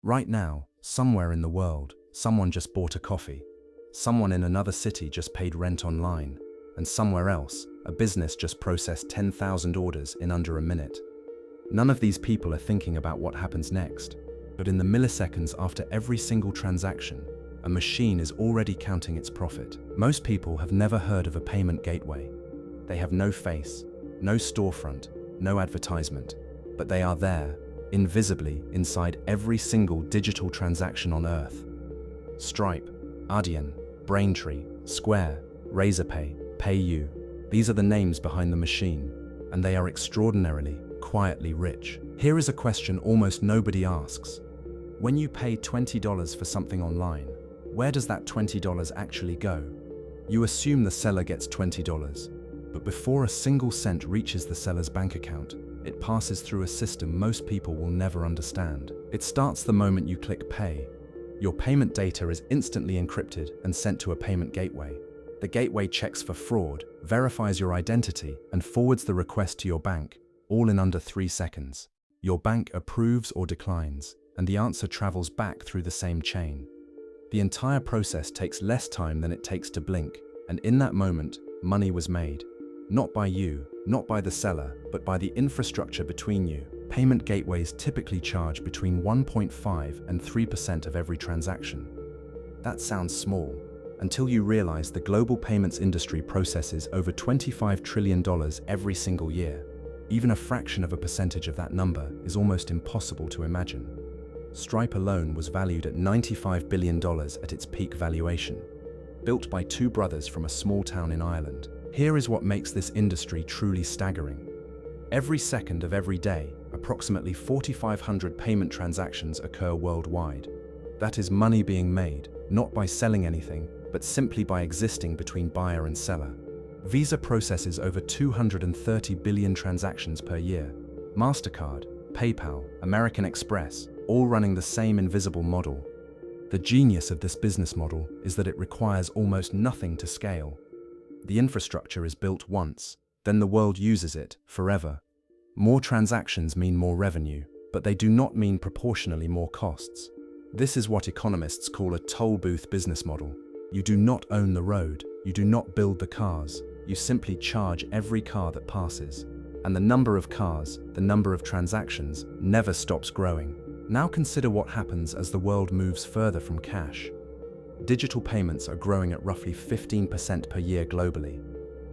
Right now, somewhere in the world, someone just bought a coffee. Someone in another city just paid rent online. And somewhere else, a business just processed 10,000 orders in under a minute. None of these people are thinking about what happens next. But in the milliseconds after every single transaction, a machine is already counting its profit. Most people have never heard of a payment gateway. They have no face, no storefront, no advertisement, but they are there, invisibly, inside every single digital transaction on Earth. Stripe, Adyen, Braintree, Square, Razorpay, PayU. These are the names behind the machine, and they are extraordinarily, quietly rich. Here is a question almost nobody asks. When you pay $20 for something online, where does that $20 actually go? You assume the seller gets $20, but before a single cent reaches the seller's bank account, it passes through a system most people will never understand. It starts the moment you click pay. Your payment data is instantly encrypted and sent to a payment gateway. The gateway checks for fraud, verifies your identity, and forwards the request to your bank, all in under 3 seconds. Your bank approves or declines, and the answer travels back through the same chain. The entire process takes less time than it takes to blink, and in that moment, money was made. Not by you, not by the seller, but by the infrastructure between you. Payment gateways typically charge between 1.5% and 3% of every transaction. That sounds small, until you realize the global payments industry processes over $25 trillion every single year. Even a fraction of a percentage of that number is almost impossible to imagine. Stripe alone was valued at $95 billion at its peak valuation, built by two brothers from a small town in Ireland. Here is what makes this industry truly staggering. Every second of every day, approximately 4,500 payment transactions occur worldwide. That is money being made, not by selling anything, but simply by existing between buyer and seller. Visa processes over 230 billion transactions per year. MasterCard, PayPal, American Express, all running the same invisible model. The genius of this business model is that it requires almost nothing to scale. The infrastructure is built once, then the world uses it forever. More transactions mean more revenue, but they do not mean proportionally more costs. This is what economists call a toll booth business model. You do not own the road, you do not build the cars, you simply charge every car that passes. And the number of cars, the number of transactions, never stops growing. Now consider what happens as the world moves further from cash. Digital payments are growing at roughly 15% per year globally.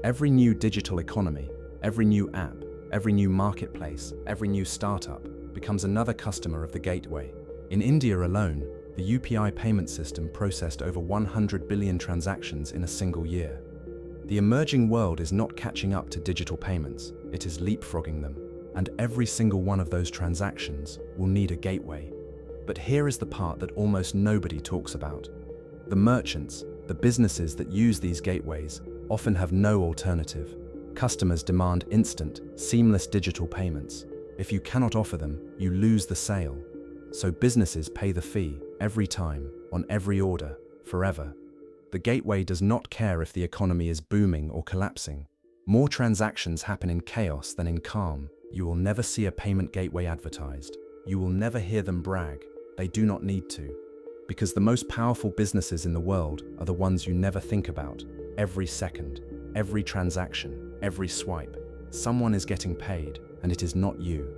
Every new digital economy, every new app, every new marketplace, every new startup becomes another customer of the gateway. In India alone, the UPI payment system processed over 100 billion transactions in a single year. The emerging world is not catching up to digital payments, it is leapfrogging them. And every single one of those transactions will need a gateway. But here is the part that almost nobody talks about. The merchants, the businesses that use these gateways, often have no alternative. Customers demand instant, seamless digital payments. If you cannot offer them, you lose the sale. So businesses pay the fee, every time, on every order, forever. The gateway does not care if the economy is booming or collapsing. More transactions happen in chaos than in calm. You will never see a payment gateway advertised. You will never hear them brag. They do not need to. Because the most powerful businesses in the world are the ones you never think about. Every second, every transaction, every swipe, someone is getting paid, and it is not you.